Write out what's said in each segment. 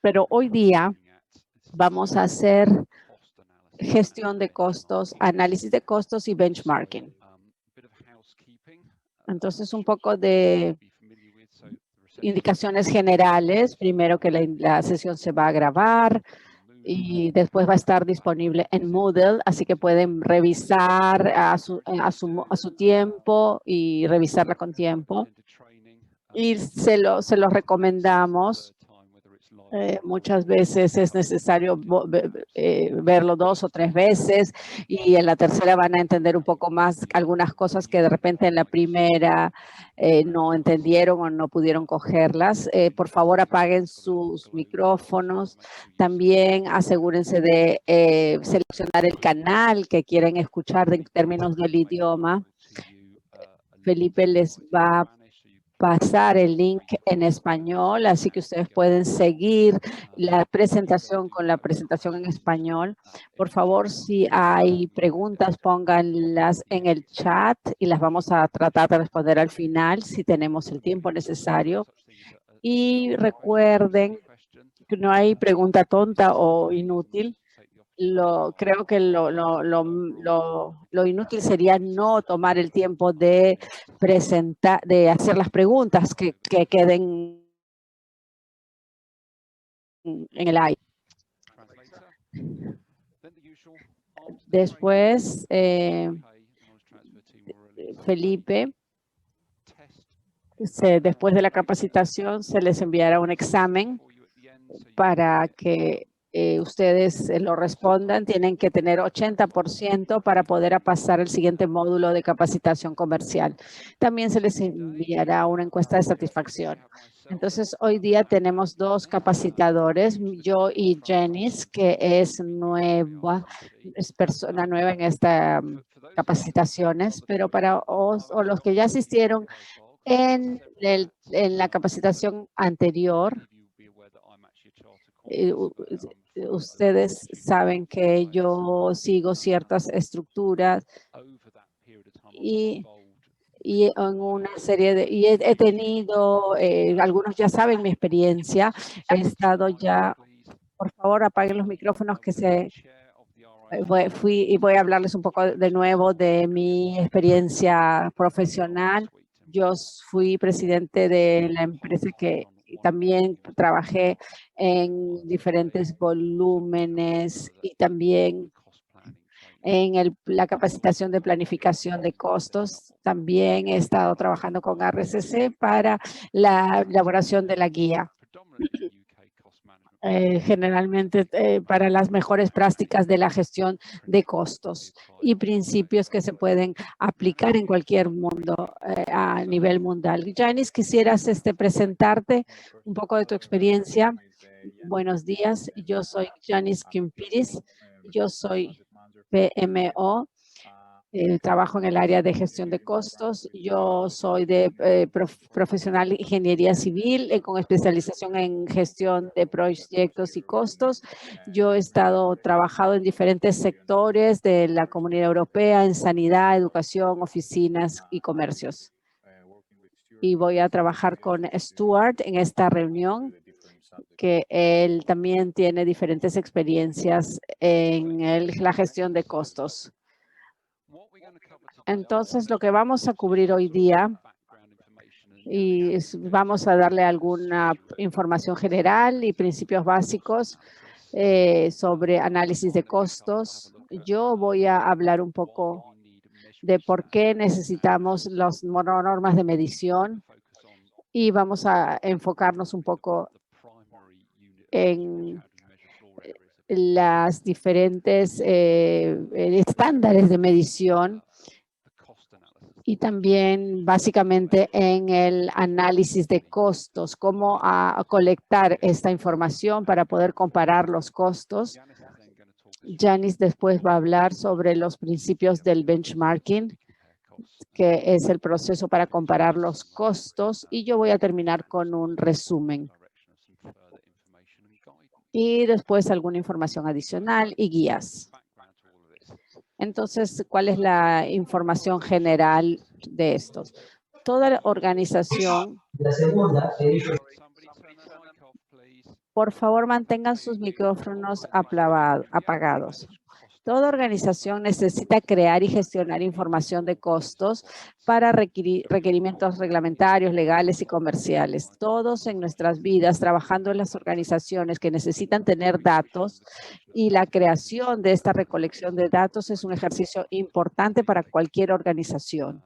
Pero hoy día vamos a hacer gestión de costos, análisis de costos y benchmarking. Entonces, un poco de indicaciones generales. Primero que la sesión se va a grabar y después va a estar disponible en Moodle, así que pueden revisar a su tiempo y revisarla con tiempo. Y se lo recomendamos. Muchas veces es necesario verlo 2 o 3 veces y en la tercera van a entender un poco más algunas cosas que de repente en la primera no entendieron o no pudieron cogerlas. Por favor, apaguen sus micrófonos. También asegúrense de seleccionar el canal que quieren escuchar en términos del idioma. Felipe les va a pasar el link en español, así que ustedes pueden seguir la presentación con la presentación en español. Por favor, si hay preguntas, pónganlas en el chat y las vamos a tratar de responder al final si tenemos el tiempo necesario. Y recuerden que no hay pregunta tonta o inútil. Creo que lo inútil sería no tomar el tiempo de presentar, de hacer las preguntas que queden en el aire. Después, Felipe, después de la capacitación, se les enviará un examen para que ustedes lo respondan. Tienen que tener 80% para poder pasar el siguiente módulo de capacitación comercial. También se les enviará una encuesta de satisfacción. Entonces, hoy día tenemos 2 capacitadores, yo y Janice, que es persona nueva en estas capacitaciones, pero para los que ya asistieron en la capacitación anterior, ustedes saben que yo sigo ciertas estructuras y en una serie de, y he tenido, algunos ya saben mi experiencia, he estado ya, por favor apaguen los micrófonos que voy a hablarles un poco de nuevo de mi experiencia profesional. Yo fui presidente de la empresa que también trabajé en diferentes volúmenes y también en la capacitación de planificación de costos. También he estado trabajando con RCC para la elaboración de la guía. Generalmente para las mejores prácticas de la gestión de costos y principios que se pueden aplicar en cualquier mundo a nivel mundial. Janice, quisieras presentarte un poco de tu experiencia. Buenos días, yo soy Janice Quimpiris, yo soy PMO. Trabajo en el área de gestión de costos. Yo soy de profesional ingeniería civil con especialización en gestión de proyectos y costos. Yo he trabajado en diferentes sectores de la Comunidad Europea, en sanidad, educación, oficinas y comercios. Y voy a trabajar con Stuart en esta reunión, que él también tiene diferentes experiencias en la gestión de costos. Entonces, lo que vamos a cubrir hoy día y vamos a darle alguna información general y principios básicos sobre análisis de costos. Yo voy a hablar un poco de por qué necesitamos las normas de medición y vamos a enfocarnos un poco en las diferentes estándares de medición y también básicamente en el análisis de costos, cómo colectar esta información para poder comparar los costos. Janice después va a hablar sobre los principios del benchmarking, que es el proceso para comparar los costos, y yo voy a terminar con un resumen. Y después alguna información adicional y guías. Entonces, ¿cuál es la información general de estos? Toda la organización Por favor, mantengan sus micrófonos apagados. Toda organización necesita crear y gestionar información de costos para requerimientos reglamentarios, legales y comerciales. Todos en nuestras vidas trabajando en las organizaciones que necesitan tener datos, y la creación de esta recolección de datos es un ejercicio importante para cualquier organización.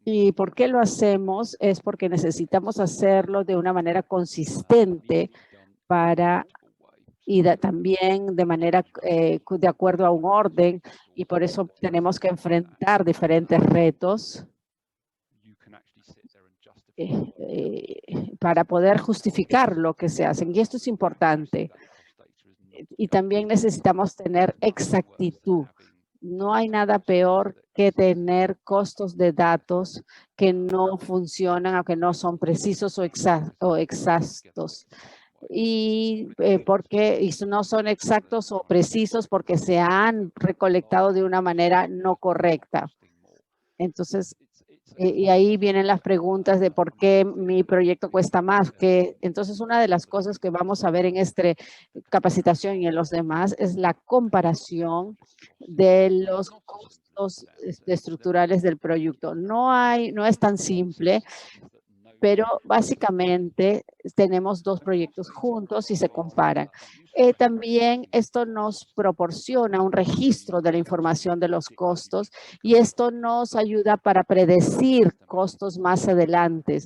¿Y por qué lo hacemos? Es porque necesitamos hacerlo de una manera consistente y también de manera de acuerdo a un orden, y por eso tenemos que enfrentar diferentes retos para poder justificar lo que se hacen. Y esto es importante. Y también necesitamos tener exactitud. No hay nada peor que tener costos de datos que no funcionan o que no son precisos o exactos. Y porque no son exactos o precisos porque se han recolectado de una manera no correcta. Entonces, y ahí vienen las preguntas de por qué mi proyecto cuesta más. Entonces, una de las cosas que vamos a ver en esta capacitación y en los demás es la comparación de los costos estructurales del proyecto. No es tan simple, pero básicamente tenemos dos proyectos juntos y se comparan. También esto nos proporciona un registro de la información de los costos, y esto nos ayuda para predecir costos más adelante.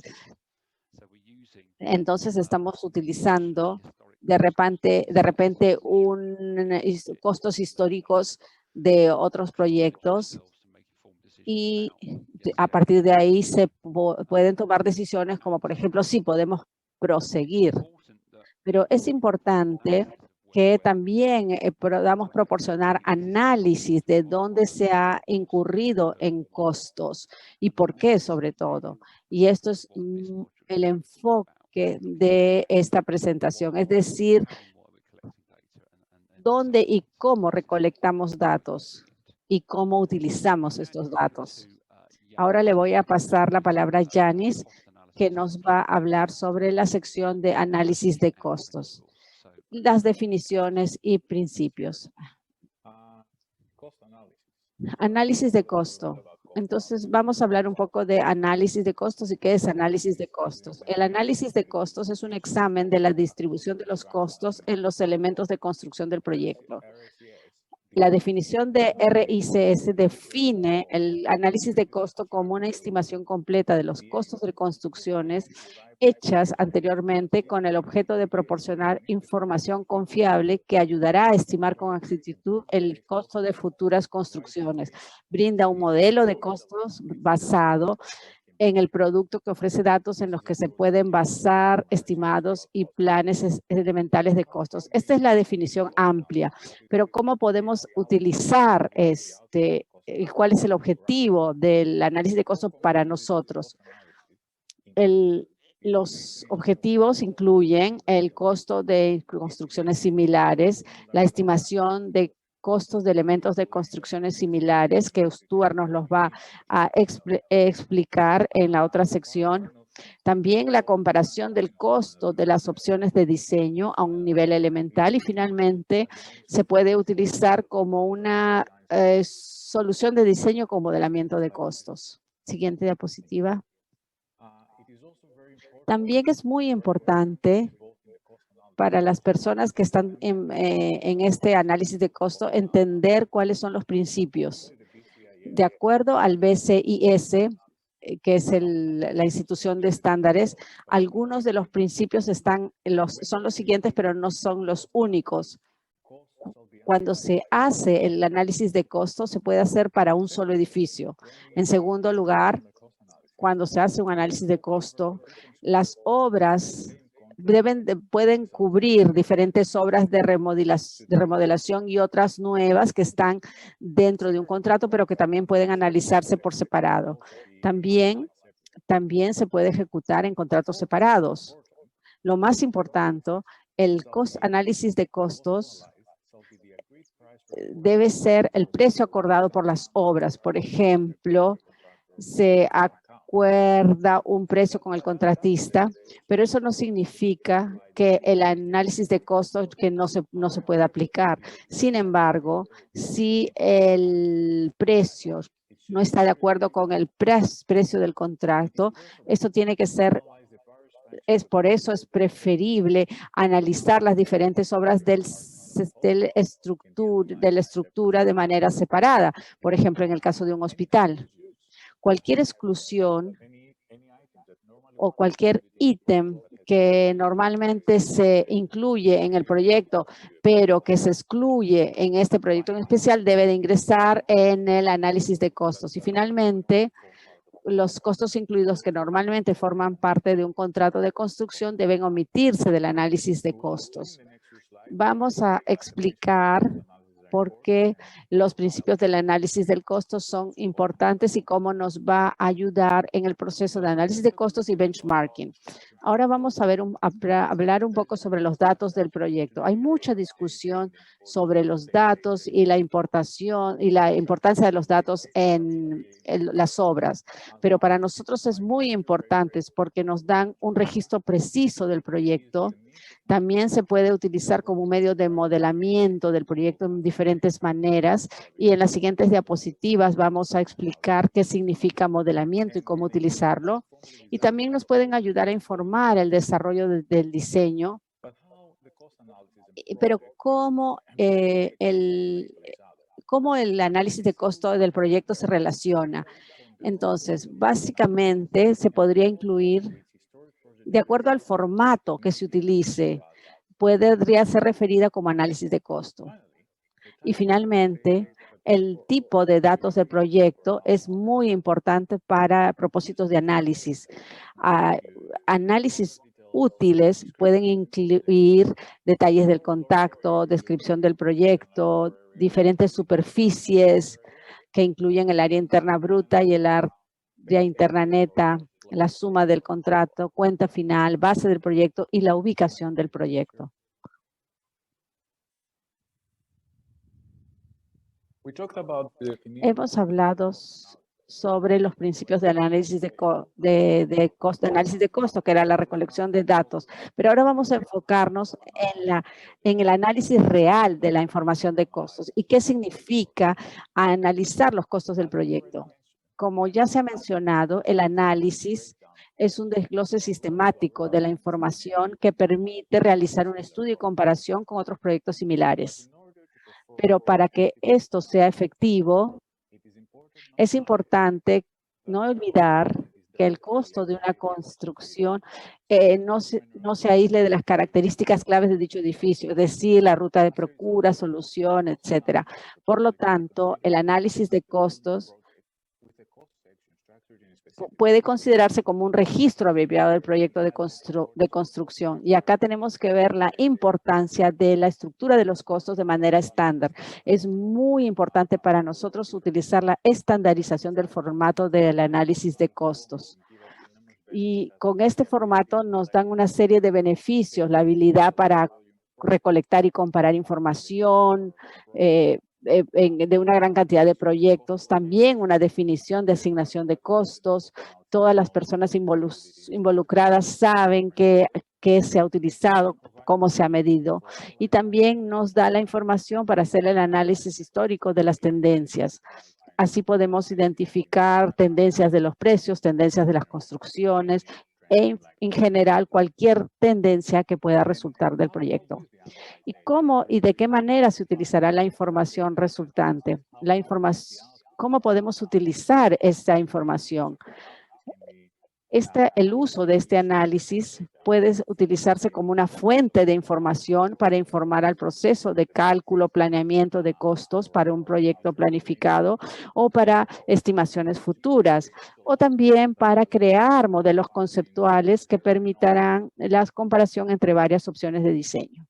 Entonces estamos utilizando de repente costos históricos de otros proyectos, y a partir de ahí se pueden tomar decisiones como, por ejemplo, si podemos proseguir. Pero es importante que también podamos proporcionar análisis de dónde se ha incurrido en costos y por qué, sobre todo. Y esto es el enfoque de esta presentación, es decir, dónde y cómo recolectamos datos y cómo utilizamos estos datos. Ahora le voy a pasar la palabra a Yanis, que nos va a hablar sobre la sección de análisis de costos, las definiciones y principios. Análisis de costo. Entonces, vamos a hablar un poco de análisis de costos y qué es análisis de costos. El análisis de costos es un examen de la distribución de los costos en los elementos de construcción del proyecto. La definición de RICS define el análisis de costo como una estimación completa de los costos de construcciones hechas anteriormente con el objeto de proporcionar información confiable que ayudará a estimar con exactitud el costo de futuras construcciones. Brinda un modelo de costos basado en el producto que ofrece datos en los que se pueden basar estimados y planes elementales de costos. Esta es la definición amplia, pero ¿cómo podemos utilizar cuál es el objetivo del análisis de costos para nosotros? Los objetivos incluyen el costo de construcciones similares, la estimación de costos de elementos de construcciones similares, que Stuart nos los va a explicar en la otra sección. También la comparación del costo de las opciones de diseño a un nivel elemental, y finalmente se puede utilizar como una solución de diseño con modelamiento de costos. Siguiente diapositiva. También es muy importante para las personas que están en este análisis de costo entender cuáles son los principios. De acuerdo al BCIS, que es la institución de estándares, algunos de los principios son los siguientes, pero no son los únicos. Cuando se hace el análisis de costo, se puede hacer para un solo edificio. En segundo lugar, cuando se hace un análisis de costo, las obras pueden cubrir diferentes obras de remodelación y otras nuevas que están dentro de un contrato, pero que también pueden analizarse por separado. También se puede ejecutar en contratos separados. Lo más importante, el análisis de costos debe ser el precio acordado por las obras. Por ejemplo, se acuerda un precio con el contratista, pero eso no significa que el análisis de costos que no se puede aplicar. Sin embargo, si el precio no está de acuerdo con el precio del contrato, esto tiene que ser, por eso es preferible analizar las diferentes obras de la estructura de manera separada. Por ejemplo, en el caso de un hospital, cualquier exclusión o cualquier ítem que normalmente se incluye en el proyecto, pero que se excluye en este proyecto en especial, debe de ingresar en el análisis de costos. Y finalmente, los costos incluidos que normalmente forman parte de un contrato de construcción deben omitirse del análisis de costos. Vamos a explicar por qué los principios del análisis del costo son importantes y cómo nos va a ayudar en el proceso de análisis de costos y benchmarking. Ahora vamos a hablar un poco sobre los datos del proyecto. Hay mucha discusión sobre los datos y la importancia de los datos en las obras, pero para nosotros es muy importante porque nos dan un registro preciso del proyecto. También se puede utilizar como un medio de modelamiento del proyecto en diferentes maneras, y en las siguientes diapositivas vamos a explicar qué significa modelamiento y cómo utilizarlo. Y también nos pueden ayudar a informar el desarrollo del diseño, pero cómo el análisis de costo del proyecto se relaciona. Entonces, básicamente se podría incluir, de acuerdo al formato que se utilice, podría ser referida como análisis de costo. Y finalmente, el tipo de datos del proyecto es muy importante para propósitos de análisis. Análisis útiles pueden incluir detalles del contacto, descripción del proyecto, diferentes superficies que incluyen el área interna bruta y el área interna neta, la suma del contrato, cuenta final, base del proyecto y la ubicación del proyecto. Hemos hablado sobre los principios del análisis de costo, que era la recolección de datos. Pero ahora vamos a enfocarnos en el análisis real de la información de costos y qué significa analizar los costos del proyecto. Como ya se ha mencionado, el análisis es un desglose sistemático de la información que permite realizar un estudio y comparación con otros proyectos similares. Pero para que esto sea efectivo, es importante no olvidar que el costo de una construcción no se aísle de las características claves de dicho edificio, es decir, la ruta de procura, solución, etcétera. Por lo tanto, el análisis de costos puede considerarse como un registro abreviado del proyecto de construcción. Y acá tenemos que ver la importancia de la estructura de los costos de manera estándar. Es muy importante para nosotros utilizar la estandarización del formato del análisis de costos. Y con este formato nos dan una serie de beneficios, la habilidad para recolectar y comparar información, de una gran cantidad de proyectos, también una definición de asignación de costos. Todas las personas involucradas saben qué se ha utilizado, cómo se ha medido, y también nos da la información para hacer el análisis histórico de las tendencias. Así podemos identificar tendencias de los precios, tendencias de las construcciones e en general cualquier tendencia que pueda resultar del proyecto. ¿Y cómo y de qué manera se utilizará la información resultante? ¿Cómo podemos utilizar esta información? El uso de este análisis puede utilizarse como una fuente de información para informar al proceso de cálculo, planeamiento de costos para un proyecto planificado o para estimaciones futuras, o también para crear modelos conceptuales que permitirán la comparación entre varias opciones de diseño.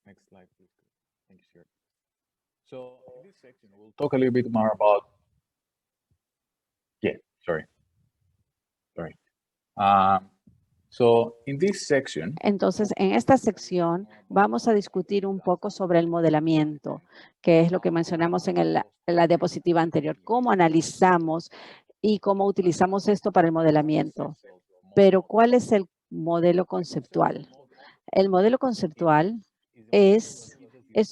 So in this section, we'll talk a little bit more about, so in this section, entonces, en esta sección vamos a discutir un poco sobre el modelamiento, que es lo que mencionamos en la diapositiva anterior. Cómo analizamos y cómo utilizamos esto para el modelamiento. Pero, ¿cuál es el modelo conceptual? El modelo conceptual es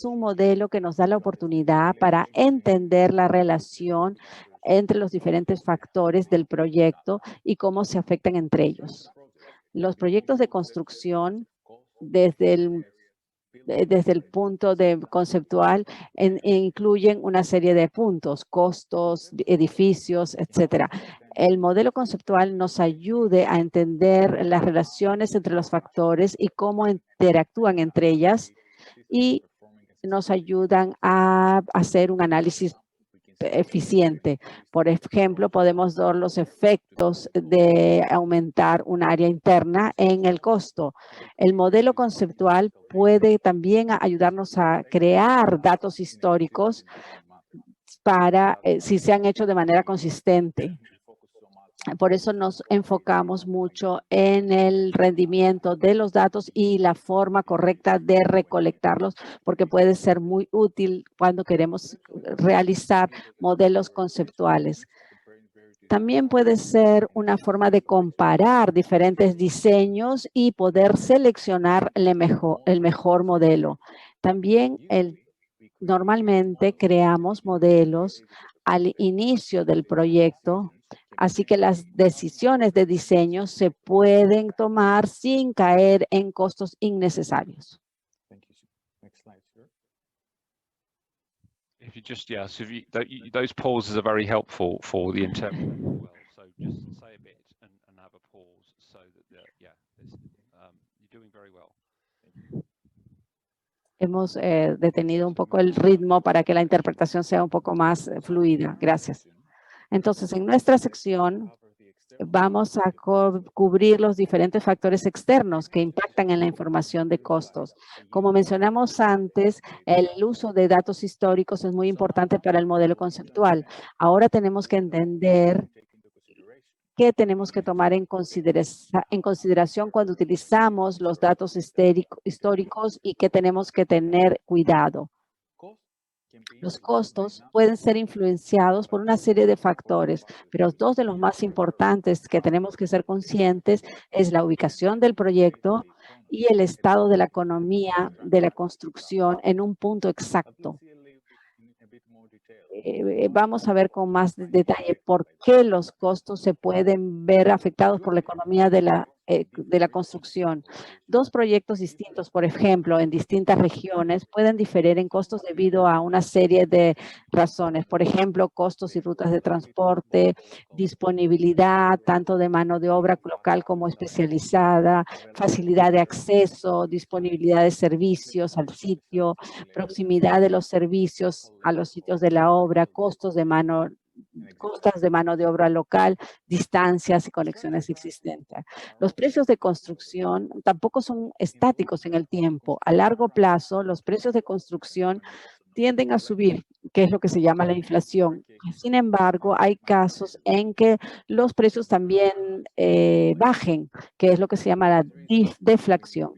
un modelo que nos da la oportunidad para entender la relación entre los diferentes factores del proyecto y cómo se afectan entre ellos. Los proyectos de construcción, desde el punto de conceptual, incluyen una serie de puntos, costos, edificios, etcétera. El modelo conceptual nos ayude a entender las relaciones entre los factores y cómo interactúan entre ellas, y nos ayudan a hacer un análisis eficiente. Por ejemplo, podemos ver los efectos de aumentar un área interna en el costo. El modelo conceptual puede también ayudarnos a crear datos históricos para si se han hecho de manera consistente. Por eso nos enfocamos mucho en el rendimiento de los datos y la forma correcta de recolectarlos, porque puede ser muy útil cuando queremos realizar modelos conceptuales. También puede ser una forma de comparar diferentes diseños y poder seleccionar el mejor modelo. También normalmente creamos modelos al inicio del proyecto, así que las decisiones de diseño se pueden tomar sin caer en costos innecesarios. If you just, yeah, so those pauses are very helpful for the interpreter as well. So just say a bit and have a pause so that, yeah, you're doing very well. Hemos detenido un poco el ritmo para que la interpretación sea un poco más fluida. Gracias. Entonces, en nuestra sección vamos a cubrir los diferentes factores externos que impactan en la información de costos. Como mencionamos antes, el uso de datos históricos es muy importante para el modelo conceptual. Ahora tenemos que entender qué tenemos que tomar en consideración cuando utilizamos los datos históricos y qué tenemos que tener cuidado. Los costos pueden ser influenciados por una serie de factores, pero dos de los más importantes que tenemos que ser conscientes es la ubicación del proyecto y el estado de la economía de la construcción en un punto exacto. Vamos a ver con más detalle por qué los costos se pueden ver afectados por la economía de la construcción. Dos proyectos distintos, por ejemplo, en distintas regiones, pueden diferir en costos debido a una serie de razones. Por ejemplo, costos y rutas de transporte, disponibilidad tanto de mano de obra local como especializada, facilidad de acceso, disponibilidad de servicios al sitio, proximidad de los servicios a los sitios de la obra, costas de mano de obra local, distancias y conexiones existentes. Los precios de construcción tampoco son estáticos en el tiempo. A largo plazo, los precios de construcción tienden a subir, que es lo que se llama la inflación. Sin embargo, hay casos en que los precios también bajen, que es lo que se llama la deflación.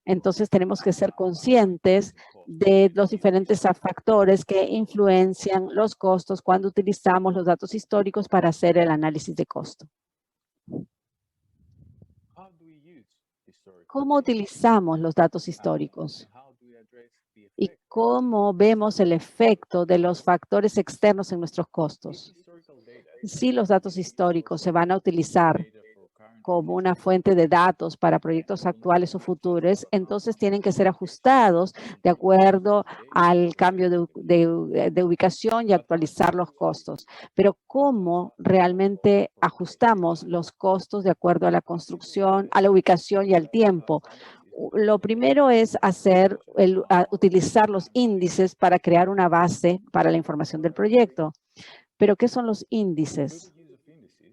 Entonces, tenemos que ser conscientes de los diferentes factores que influencian los costos cuando utilizamos los datos históricos para hacer el análisis de costo. ¿Cómo utilizamos los datos históricos? ¿Y cómo vemos el efecto de los factores externos en nuestros costos? Si los datos históricos se van a utilizar como una fuente de datos para proyectos actuales o futuros, entonces tienen que ser ajustados de acuerdo al cambio de ubicación y actualizar los costos. Pero ¿cómo realmente ajustamos los costos de acuerdo a la construcción, a la ubicación y al tiempo? Lo primero es utilizar los índices para crear una base para la información del proyecto. ¿Pero qué son los índices?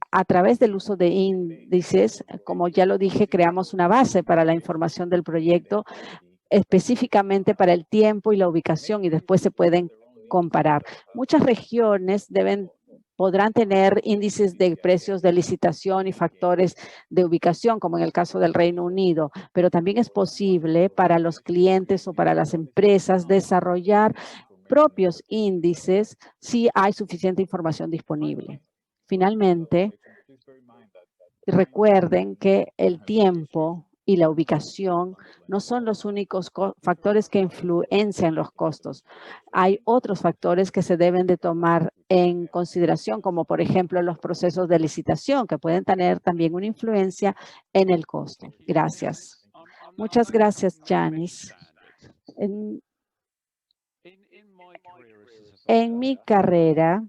A través del uso de índices, como ya lo dije, creamos una base para la información del proyecto, específicamente para el tiempo y la ubicación, y después se pueden comparar. Muchas regiones podrán tener índices de precios de licitación y factores de ubicación, como en el caso del Reino Unido, pero también es posible para los clientes o para las empresas desarrollar propios índices si hay suficiente información disponible. Finalmente, recuerden que el tiempo y la ubicación no son los únicos factores que influencian los costos. Hay otros factores que se deben de tomar en consideración, como por ejemplo los procesos de licitación, que pueden tener también una influencia en el costo. Gracias. Muchas gracias, Janice. En mi carrera,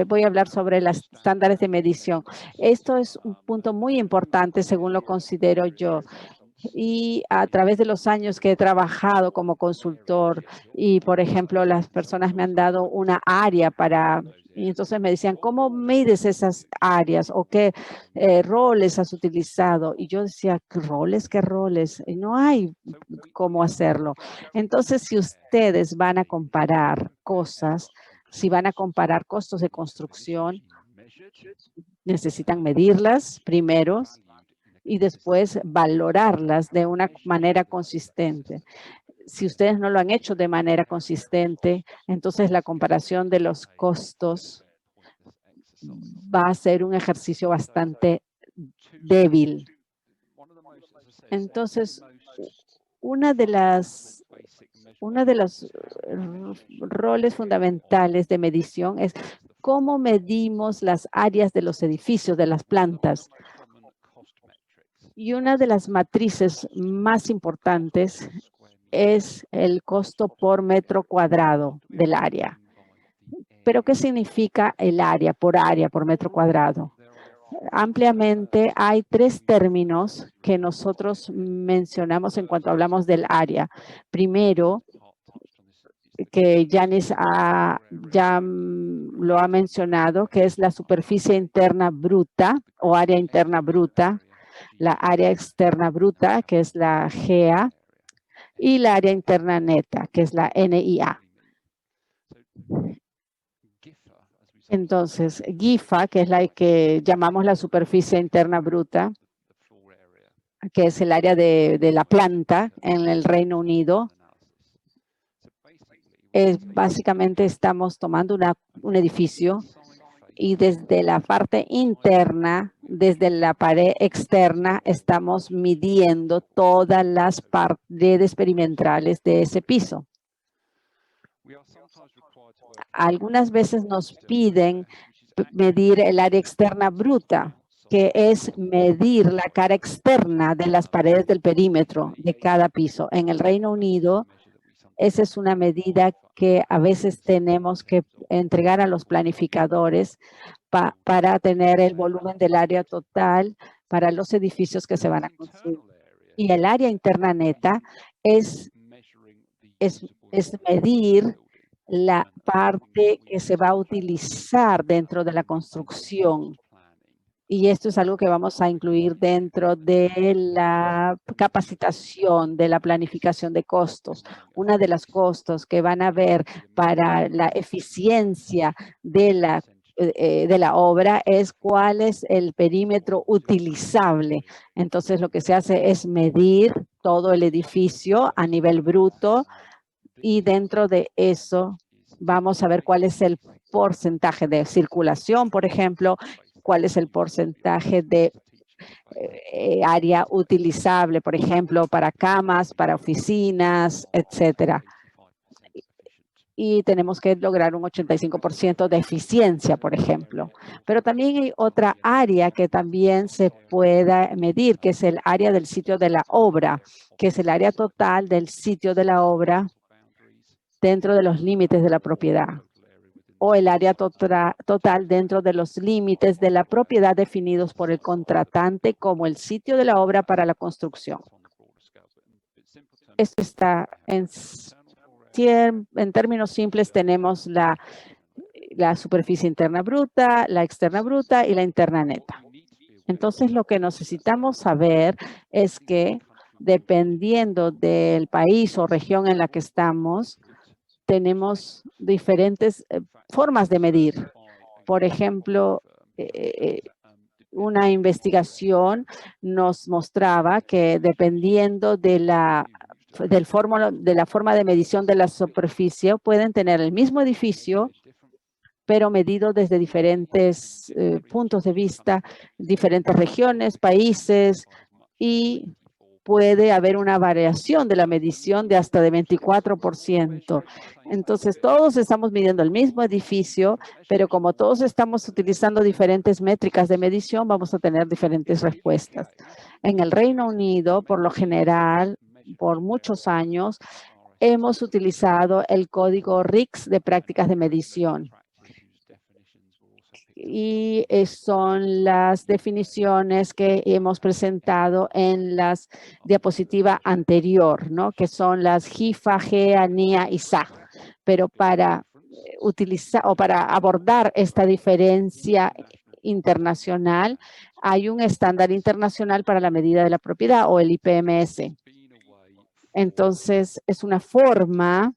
voy a hablar sobre los estándares de medición. Esto es un punto muy importante, según lo considero yo. Y a través de los años que he trabajado como consultor y, por ejemplo, las personas me han dado una área y entonces me decían, ¿cómo mides esas áreas? ¿O qué roles has utilizado? Y yo decía, ¿qué roles? ¿Qué roles? Y no hay cómo hacerlo. Entonces, si ustedes van a comparar cosas, si van a comparar costos de construcción, necesitan medirlas primero y después valorarlas de una manera consistente. Si ustedes no lo han hecho de manera consistente, entonces la comparación de los costos va a ser un ejercicio bastante débil. Entonces, uno de los roles fundamentales de medición es cómo medimos las áreas de los edificios, de las plantas. Y una de las matrices más importantes es el costo por metro cuadrado del área. ¿Pero qué significa el área, por metro cuadrado? Ampliamente hay 3 términos que nosotros mencionamos en cuanto hablamos del área. Primero, que Janice ya lo ha mencionado, que es la superficie interna bruta o área interna bruta, la área externa bruta, que es la GA, y la área interna neta, que es la NIA. Entonces, GIFA, que es la que llamamos la superficie interna bruta, que es el área de la planta en el Reino Unido, básicamente estamos tomando un edificio y desde la parte interna, desde la pared externa, estamos midiendo todas las paredes perimetrales de ese piso. Algunas veces nos piden medir el área externa bruta, que es medir la cara externa de las paredes del perímetro de cada piso. En el Reino Unido, esa es una medida que a veces tenemos que entregar a los planificadores para tener el volumen del área total para los edificios que se van a construir. Y el área interna neta es medir la parte que se va a utilizar dentro de la construcción. Y esto es algo que vamos a incluir dentro de la capacitación de la planificación de costos. Una de las costos que van a ver para la eficiencia de la obra es cuál es el perímetro utilizable. Entonces, lo que se hace es medir todo el edificio a nivel bruto y dentro de eso vamos a ver cuál es el porcentaje de circulación, por ejemplo, cuál es el porcentaje de área utilizable, por ejemplo, para camas, para oficinas, etcétera. Y tenemos que lograr un 85% de eficiencia, por ejemplo. Pero también hay otra área que también se pueda medir, que es el área del sitio de la obra, que es el área total del sitio de la obra dentro de los límites de la propiedad, o el área total dentro de los límites de la propiedad definidos por el contratante como el sitio de la obra para la construcción. Esto está en términos simples, tenemos la superficie interna bruta, la externa bruta y la interna neta. Entonces, lo que necesitamos saber es que dependiendo del país o región en la que estamos, tenemos diferentes formas de medir. Por ejemplo, una investigación nos mostraba que dependiendo de la de la forma de medición de la superficie, pueden tener el mismo edificio, pero medido desde diferentes puntos de vista, diferentes regiones, países, y puede haber una variación de la medición de hasta de 24%. Entonces, todos estamos midiendo el mismo edificio, pero como todos estamos utilizando diferentes métricas de medición, vamos a tener diferentes respuestas. En el Reino Unido, por lo general, por muchos años, hemos utilizado el código RICS de prácticas de medición. Y son las definiciones que hemos presentado en las diapositiva anterior, ¿no? Que son las GIFA, GEA, NIA y SA. Pero para utilizar o para abordar esta diferencia internacional, hay un estándar internacional para la medida de la propiedad o el IPMS. Entonces, es una forma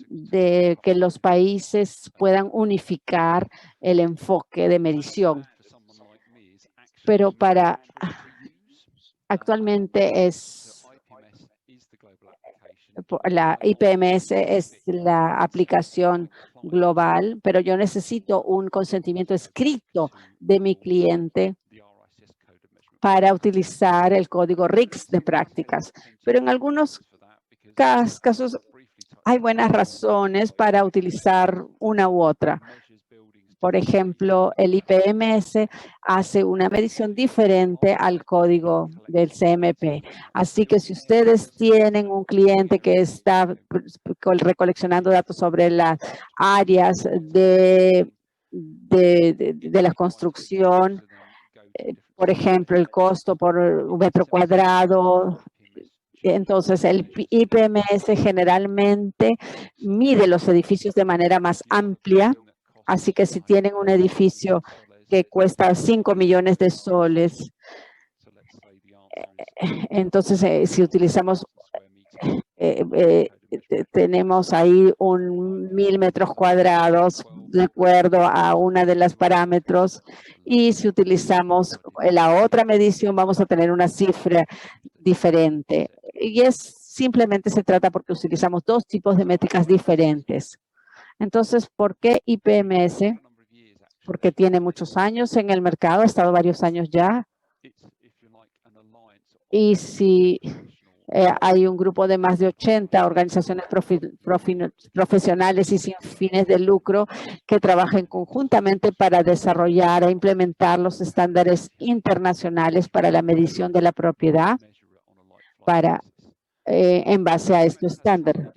de que los países puedan unificar el enfoque de medición. Pero actualmente la IPMS es la aplicación global, pero yo necesito un consentimiento escrito de mi cliente para utilizar el código RICS de prácticas. Pero en algunos casos hay buenas razones para utilizar una u otra. Por ejemplo, el IPMS hace una medición diferente al código del CMP. Así que si ustedes tienen un cliente que está recoleccionando datos sobre las áreas de la construcción, por ejemplo, el costo por metro cuadrado, entonces el IPMS generalmente mide los edificios de manera más amplia. Así que si tienen un edificio que cuesta 5 millones de soles, entonces si utilizamos, tenemos ahí 1.000 metros cuadrados de acuerdo a una de las parámetros, y si utilizamos la otra medición vamos a tener una cifra diferente. Y simplemente se trata porque utilizamos dos tipos de métricas diferentes. Entonces, ¿por qué IPMS? Porque tiene muchos años en el mercado, ha estado varios años ya. Y si hay un grupo de más de 80 organizaciones profesionales y sin fines de lucro que trabajan conjuntamente para desarrollar e implementar los estándares internacionales para la medición de la propiedad en base a este estándar.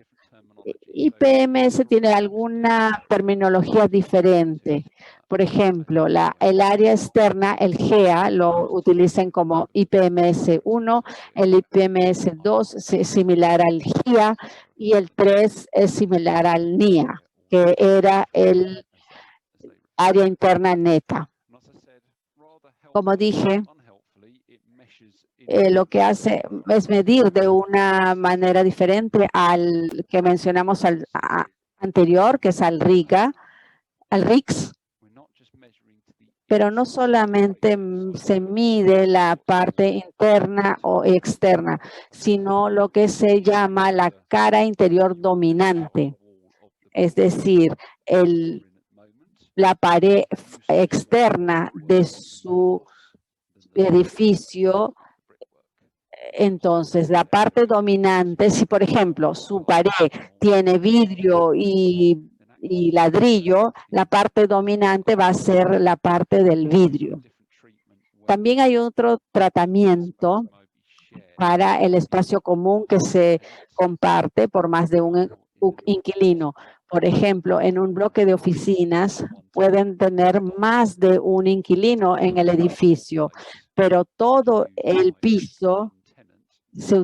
IPMS tiene alguna terminología diferente. Por ejemplo, el área externa, el GEA, lo utilizan como IPMS 1, el IPMS 2 es similar al GIA y el 3 es similar al NIA, que era el área interna neta. Como dije, lo que hace es medir de una manera diferente al que mencionamos anterior, que es al RICS, pero no solamente se mide la parte interna o externa, sino lo que se llama la cara interior dominante, es decir, la pared externa de su edificio. Entonces, la parte dominante, si por ejemplo su pared tiene vidrio y ladrillo, la parte dominante va a ser la parte del vidrio. También hay otro tratamiento para el espacio común que se comparte por más de un inquilino. Por ejemplo, en un bloque de oficinas pueden tener más de un inquilino en el edificio, pero todo el piso se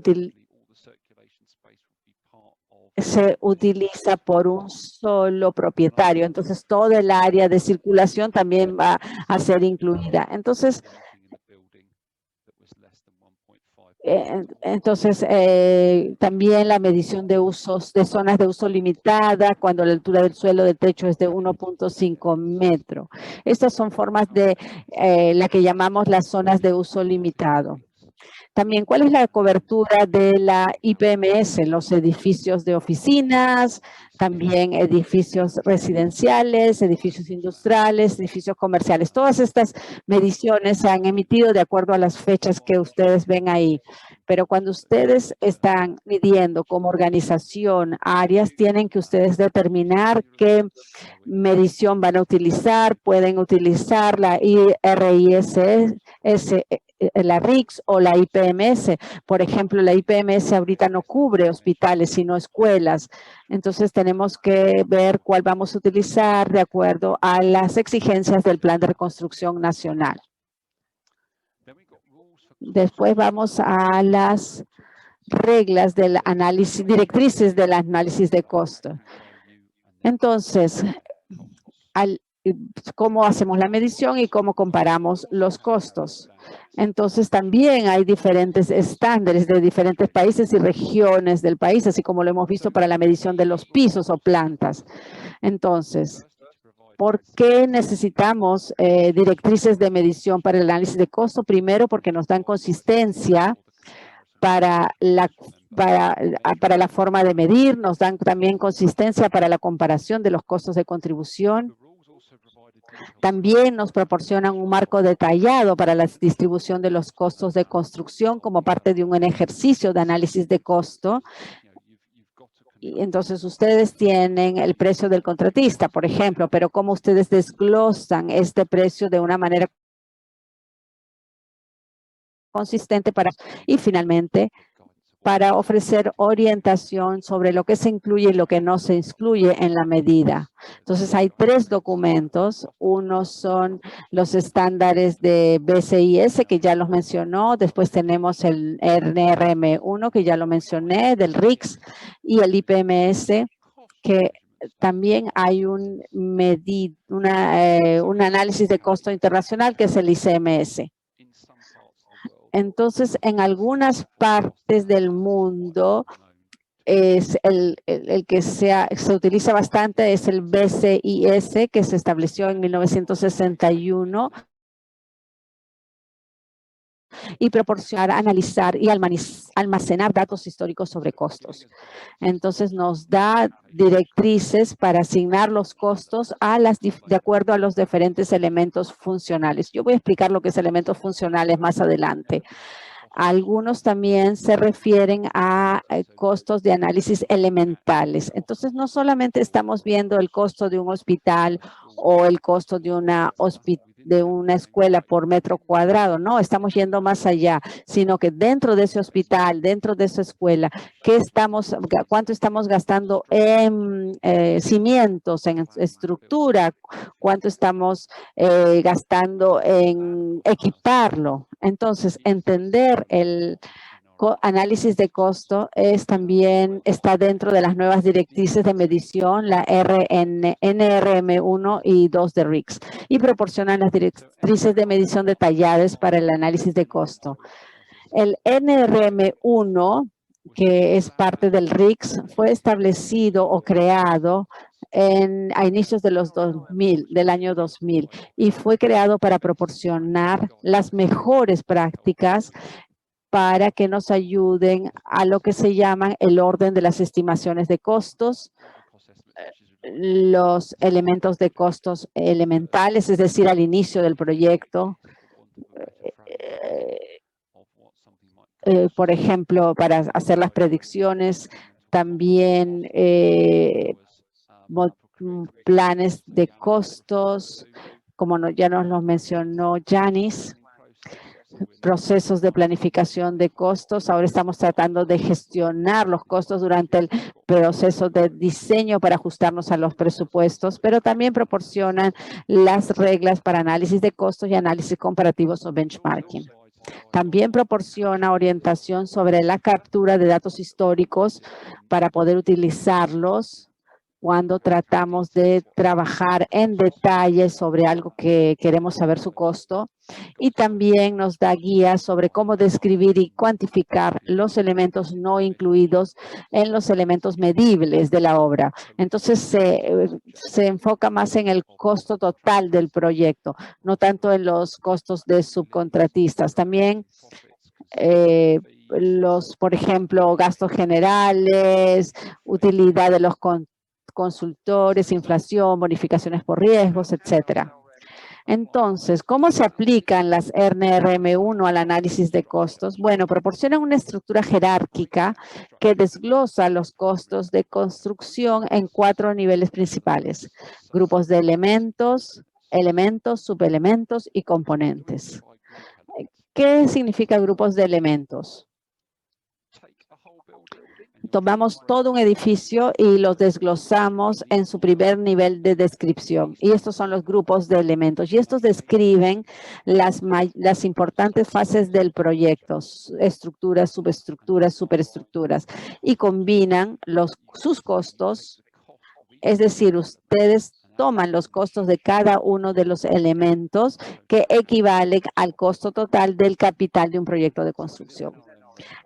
utiliza por un solo propietario. Entonces, todo el área de circulación también va a ser incluida. Entonces, también la medición de usos de zonas de uso limitada cuando la altura del suelo del techo es de 1.5 metros. Estas son formas de la que llamamos las zonas de uso limitado. También, ¿cuál es la cobertura de la IPMS? Los edificios de oficinas, también edificios residenciales, edificios industriales, edificios comerciales. Todas estas mediciones se han emitido de acuerdo a las fechas que ustedes ven ahí. Pero cuando ustedes están midiendo como organización áreas, tienen que ustedes determinar qué medición van a utilizar. Pueden utilizar la IRIS, la RICS o la IPMS. Por ejemplo, la IPMS ahorita no cubre hospitales, sino escuelas. Entonces, tenemos que ver cuál vamos a utilizar de acuerdo a las exigencias del Plan de Reconstrucción Nacional. Después vamos a las reglas del análisis, directrices del análisis de costo. Entonces, cómo hacemos la medición y cómo comparamos los costos. Entonces, también hay diferentes estándares de diferentes países y regiones del país, así como lo hemos visto para la medición de los pisos o plantas. Entonces, ¿por qué necesitamos directrices de medición para el análisis de costo? Primero, porque nos dan consistencia para la forma de medir, nos dan también consistencia para la comparación de los costos de contribución. También nos proporcionan un marco detallado para la distribución de los costos de construcción como parte de un ejercicio de análisis de costo. Y entonces, ustedes tienen el precio del contratista, por ejemplo, pero cómo ustedes desglosan este precio de una manera consistente y finalmente para ofrecer orientación sobre lo que se incluye y lo que no se incluye en la medida. Entonces, hay 3 documentos. Uno son los estándares de BCIS, que ya los mencionó. Después tenemos el NRM1, que ya lo mencioné, del RICS, y el IPMS, que también hay un análisis de costo internacional, que es el ICMS. Entonces, en algunas partes del mundo, es el que se utiliza bastante es el BCIS, que se estableció en 1961 y proporcionar, analizar y almacenar datos históricos sobre costos. Entonces, nos da directrices para asignar los costos de acuerdo a los diferentes elementos funcionales. Yo voy a explicar lo que es elementos funcionales más adelante. Algunos también se refieren a costos de análisis elementales. Entonces, no solamente estamos viendo el costo de un hospital o el costo de una escuela por metro cuadrado, no, estamos yendo más allá, sino que dentro de ese hospital, dentro de esa escuela, ¿cuánto estamos gastando en cimientos, en estructura? ¿Cuánto estamos gastando en equiparlo? Entonces, entender el análisis de costo también está dentro de las nuevas directrices de medición, la NRM1 y 2 de RICS, y proporcionan las directrices de medición detalladas para el análisis de costo. El NRM1, que es parte del RICS, fue establecido o creado a inicios de del año 2000, y fue creado para proporcionar las mejores prácticas para que nos ayuden a lo que se llama el orden de las estimaciones de costos, los elementos de costos elementales, es decir, al inicio del proyecto. Por ejemplo, para hacer las predicciones, también planes de costos, como ya nos lo mencionó Janice, procesos de planificación de costos. Ahora estamos tratando de gestionar los costos durante el proceso de diseño para ajustarnos a los presupuestos, pero también proporcionan las reglas para análisis de costos y análisis comparativos o benchmarking. También proporciona orientación sobre la captura de datos históricos para poder utilizarlos cuando tratamos de trabajar en detalle sobre algo que queremos saber su costo, y también nos da guías sobre cómo describir y cuantificar los elementos no incluidos en los elementos medibles de la obra. Entonces, se enfoca más en el costo total del proyecto, no tanto en los costos de subcontratistas. También por ejemplo, gastos generales, utilidad de los consultores, inflación, bonificaciones por riesgos, etcétera. Entonces, ¿cómo se aplican las NRM1 al análisis de costos? Bueno, proporcionan una estructura jerárquica que desglosa los costos de construcción en 4 niveles principales: grupos de elementos, subelementos y componentes. ¿Qué significa grupos de elementos? Tomamos todo un edificio y los desglosamos en su primer nivel de descripción. Y estos son los grupos de elementos. Y estos describen las importantes fases del proyecto: estructuras, subestructuras, superestructuras. Y combinan sus costos. Es decir, ustedes toman los costos de cada uno de los elementos que equivalen al costo total del capital de un proyecto de construcción.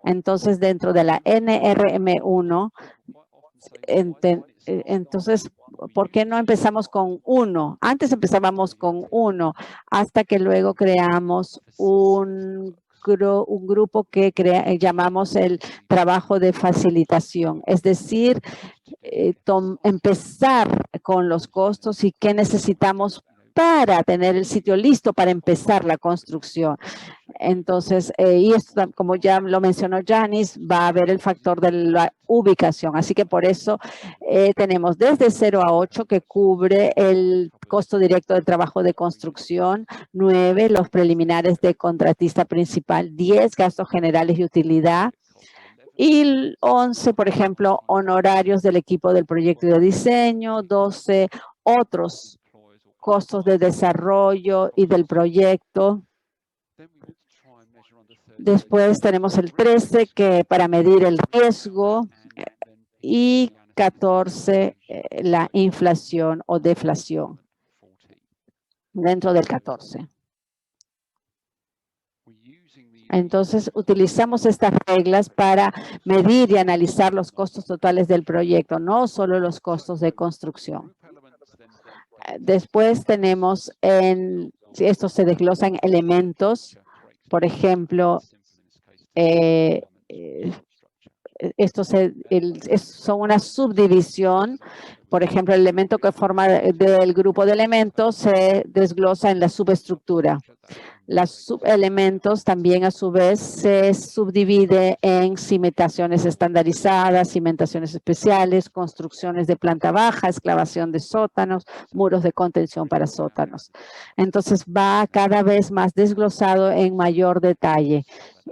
Entonces, dentro de la NRM1, entonces, ¿por qué no empezamos con 1? Antes empezábamos con 1, hasta que luego creamos un grupo que llamamos el trabajo de facilitación. Es decir, empezar con los costos y qué necesitamos para tener el sitio listo para empezar la construcción. Entonces, y esto, como ya lo mencionó Janice, va a haber el factor de la ubicación. Así que por eso tenemos desde 0 a 8 que cubre el costo directo del trabajo de construcción, 9 los preliminares de contratista principal, 10 gastos generales y utilidad, y 11, por ejemplo, honorarios del equipo del proyecto y de diseño, 12 otros costos de desarrollo y del proyecto. Después tenemos el 13 que para medir el riesgo y 14 la inflación o deflación dentro del 14. Entonces, utilizamos estas reglas para medir y analizar los costos totales del proyecto, no solo los costos de construcción. Después tenemos estos se desglosan elementos. Por ejemplo, estos son una subdivisión. Por ejemplo, el elemento que forma del grupo de elementos se desglosa en la subestructura. Los subelementos también a su vez se subdivide en cimentaciones estandarizadas, cimentaciones especiales, construcciones de planta baja, excavación de sótanos, muros de contención para sótanos. Entonces va cada vez más desglosado en mayor detalle.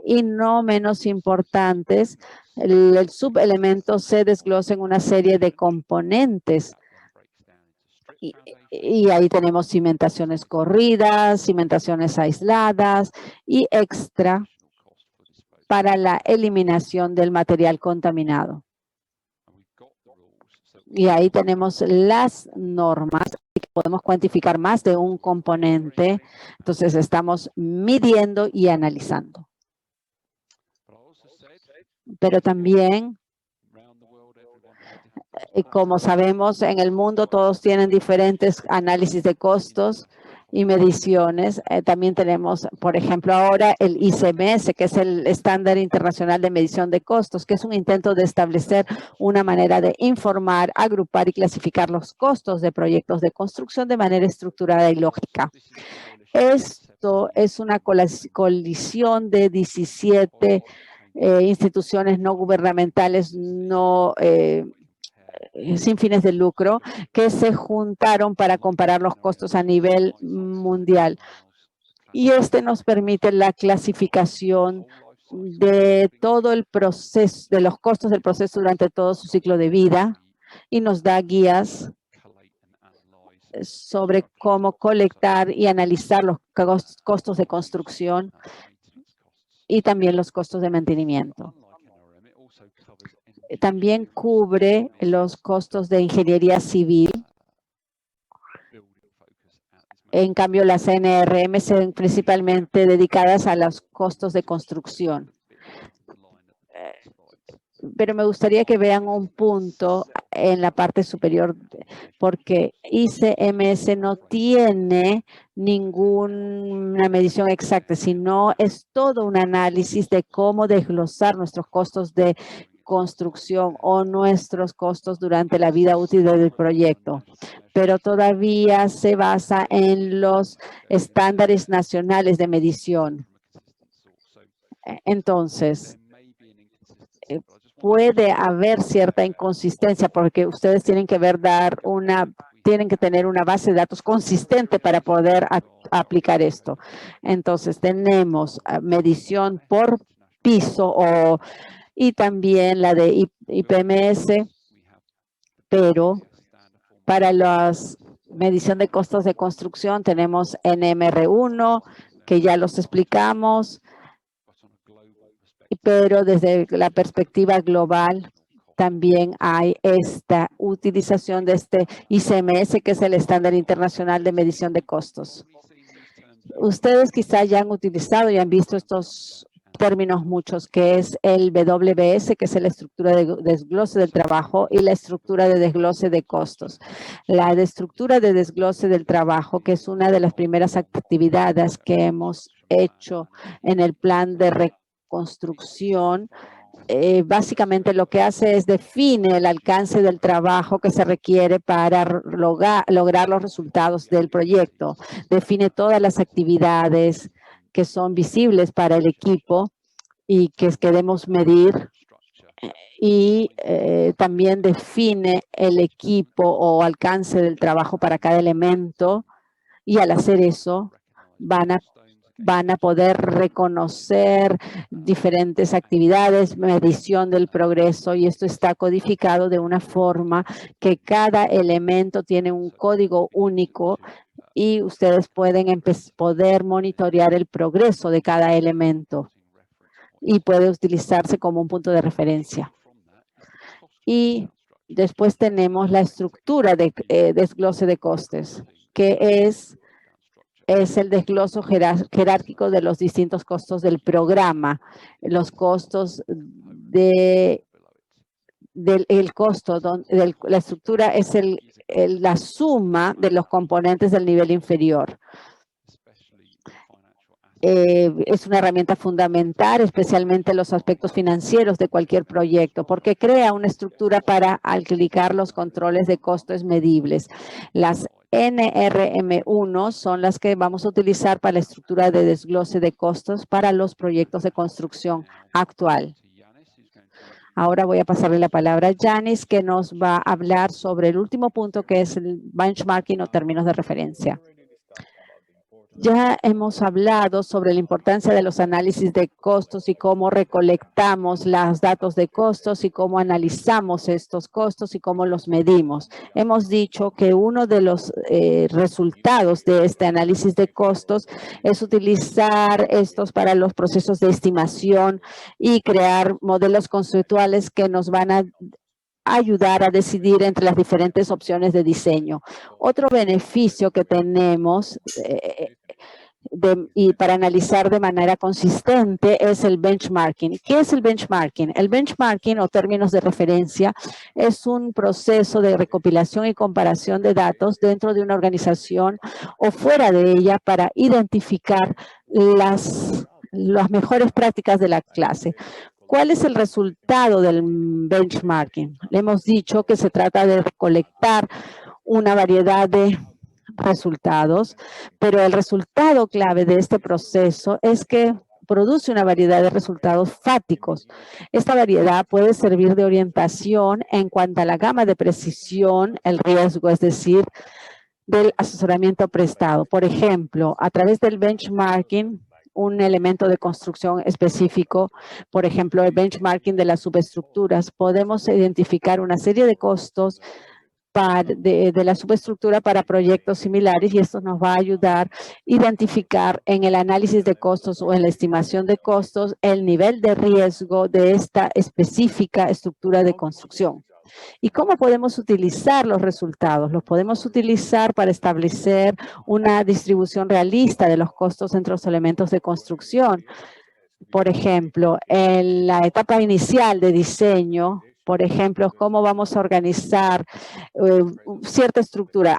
Y no menos importantes, el subelemento se desglosa en una serie de componentes. Y ahí tenemos cimentaciones corridas, cimentaciones aisladas y extra para la eliminación del material contaminado. Y ahí tenemos las normas que podemos cuantificar más de un componente. Entonces estamos midiendo y analizando. Pero también, como sabemos, en el mundo todos tienen diferentes análisis de costos y mediciones. También tenemos, por ejemplo, ahora el ICMS, que es el estándar internacional de medición de costos, que es un intento de establecer una manera de informar, agrupar y clasificar los costos de proyectos de construcción de manera estructurada y lógica. Esto es una colisión de 17 instituciones no gubernamentales sin fines de lucro que se juntaron para comparar los costos a nivel mundial. Y nos permite la clasificación de todo el proceso, de los costos del proceso durante todo su ciclo de vida, y nos da guías sobre cómo colectar y analizar los costos de construcción y también los costos de mantenimiento. También cubre los costos de ingeniería civil. En cambio, las NRM son principalmente dedicadas a los costos de construcción. pero me gustaría que vean un punto en la parte superior, porque ICMS no tiene ninguna medición exacta, sino es todo un análisis de cómo desglosar nuestros costos de construcción o nuestros costos durante la vida útil del proyecto, pero todavía se basa en los estándares nacionales de medición. Entonces, puede haber cierta inconsistencia porque ustedes tienen que tienen que tener una base de datos consistente para poder aplicar esto. Entonces, tenemos medición por piso y también la de IPMS, pero para la medición de costos de construcción tenemos NMR1, que ya los explicamos, pero desde la perspectiva global también hay esta utilización de este ICMS, que es el estándar internacional de medición de costos. Ustedes quizá ya han utilizado y han visto estos términos muchos, que es el WBS, que es la estructura de desglose del trabajo, y la estructura de desglose de costos. La estructura de desglose del trabajo, que es una de las primeras actividades que hemos hecho en el plan de reconstrucción, básicamente lo que hace es define el alcance del trabajo que se requiere para lograr los resultados del proyecto. Define todas las actividades que son visibles para el equipo y que queremos medir, y también define el equipo o alcance del trabajo para cada elemento, y al hacer eso van a poder reconocer diferentes actividades, medición del progreso, y esto está codificado de una forma que cada elemento tiene un código único y ustedes pueden poder monitorear el progreso de cada elemento y puede utilizarse como un punto de referencia. Y después tenemos la estructura de desglose de costes, que es el desgloso jerárquico de los distintos costos del programa. Los costos la estructura es la suma de los componentes del nivel inferior. Es una herramienta fundamental, especialmente los aspectos financieros de cualquier proyecto, porque crea una estructura para aplicar los controles de costos medibles. Las NRM1 son las que vamos a utilizar para la estructura de desglose de costos para los proyectos de construcción actual. Ahora voy a pasarle la palabra a Yanis, que nos va a hablar sobre el último punto, que es el benchmarking o términos de referencia. Ya hemos hablado sobre la importancia de los análisis de costos y cómo recolectamos los datos de costos y cómo analizamos estos costos y cómo los medimos. Hemos dicho que uno de los resultados de este análisis de costos es utilizar estos para los procesos de estimación y crear modelos conceptuales que nos van a ayudar a decidir entre las diferentes opciones de diseño. Otro beneficio que tenemos y para analizar de manera consistente es el benchmarking. ¿Qué es el benchmarking? El benchmarking o términos de referencia es un proceso de recopilación y comparación de datos dentro de una organización o fuera de ella para identificar las mejores prácticas de la clase. ¿Cuál es el resultado del benchmarking? Le hemos dicho que se trata de recolectar una variedad de resultados, pero el resultado clave de este proceso es que produce una variedad de resultados fácticos. Esta variedad puede servir de orientación en cuanto a la gama de precisión, el riesgo, es decir, del asesoramiento prestado. Por ejemplo, a través del benchmarking, un elemento de construcción específico, por ejemplo, el benchmarking de las subestructuras, podemos identificar una serie de costos de la subestructura para proyectos similares, y esto nos va a ayudar a identificar en el análisis de costos o en la estimación de costos el nivel de riesgo de esta específica estructura de construcción. ¿Y cómo podemos utilizar los resultados? Los podemos utilizar para establecer una distribución realista de los costos entre los elementos de construcción, Por ejemplo, en la etapa inicial de diseño, por ejemplo, cómo vamos a organizar cierta estructura.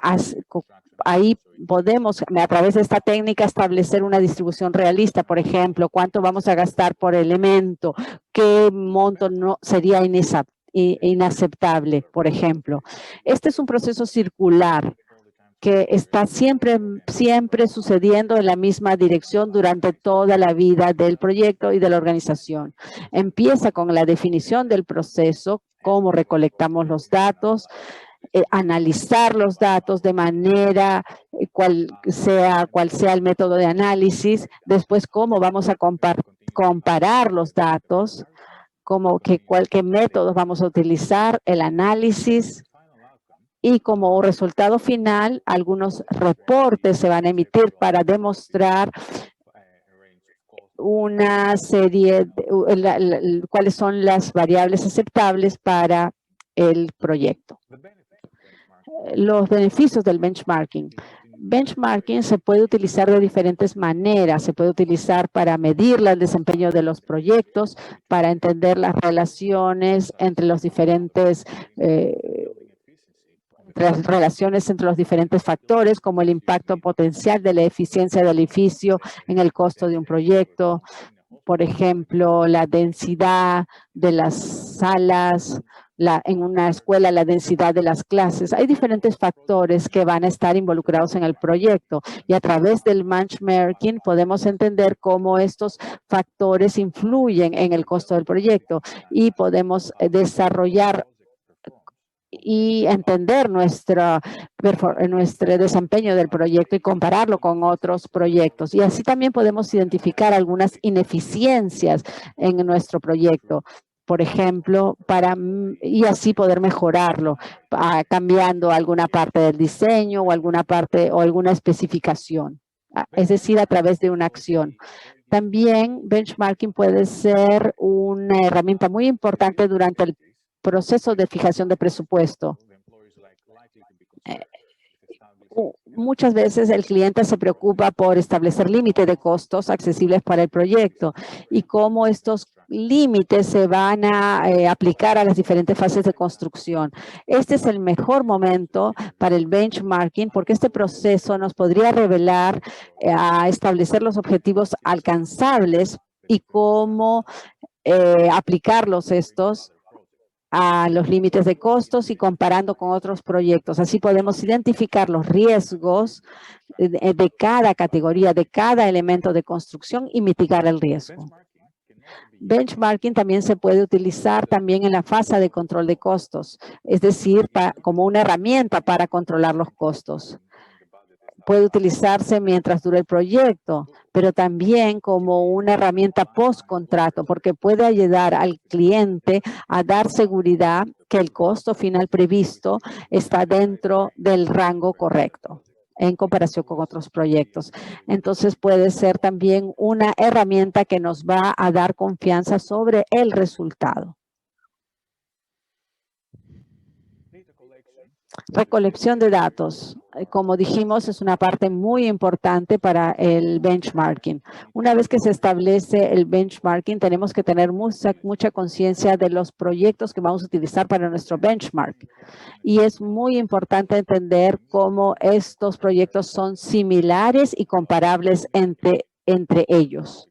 Ahí podemos, a través de esta técnica, establecer una distribución realista. Por ejemplo, cuánto vamos a gastar por elemento, qué monto no sería inaceptable, por ejemplo. Este es un proceso circular que está siempre sucediendo en la misma dirección durante toda la vida del proyecto y de la organización. Empieza con la definición del proceso, cómo recolectamos los datos, analizar los datos de manera cual sea el método de análisis, después cómo vamos a comparar los datos, qué métodos vamos a utilizar, el análisis. Y como resultado final, algunos reportes se van a emitir para demostrar una serie de cuáles son las variables aceptables para el proyecto. Los beneficios del benchmarking. Benchmarking se puede utilizar de diferentes maneras. Se puede utilizar para medir el desempeño de los proyectos, para entender las relaciones entre los diferentes factores, como el impacto potencial de la eficiencia del edificio en el costo de un proyecto. Por ejemplo, la densidad de las salas, en una escuela, la densidad de las clases. Hay diferentes factores que van a estar involucrados en el proyecto y a través del benchmarking podemos entender cómo estos factores influyen en el costo del proyecto y podemos desarrollar y entender nuestro desempeño del proyecto y compararlo con otros proyectos. Y así también podemos identificar algunas ineficiencias en nuestro proyecto, por ejemplo, y así poder mejorarlo, cambiando alguna parte del diseño o alguna especificación, es decir, a través de una acción. También benchmarking puede ser una herramienta muy importante durante el proceso de fijación de presupuesto. Muchas veces el cliente se preocupa por establecer límites de costos accesibles para el proyecto y cómo estos límites se van a aplicar a las diferentes fases de construcción. Este es el mejor momento para el benchmarking porque este proceso nos podría revelar a establecer los objetivos alcanzables y cómo aplicarlos a los límites de costos y comparando con otros proyectos. Así podemos identificar los riesgos de cada categoría, de cada elemento de construcción y mitigar el riesgo. Benchmarking también se puede utilizar también en la fase de control de costos, es decir, como una herramienta para controlar los costos. Puede utilizarse mientras dure el proyecto, pero también como una herramienta post-contrato, porque puede ayudar al cliente a dar seguridad que el costo final previsto está dentro del rango correcto en comparación con otros proyectos. Entonces puede ser también una herramienta que nos va a dar confianza sobre el resultado. Recolección de datos, como dijimos, es una parte muy importante para el benchmarking. Una vez que se establece el benchmarking, tenemos que tener mucha conciencia de los proyectos que vamos a utilizar para nuestro benchmark. Y es muy importante entender cómo estos proyectos son similares y comparables entre ellos.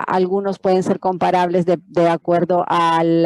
Algunos pueden ser comparables de acuerdo al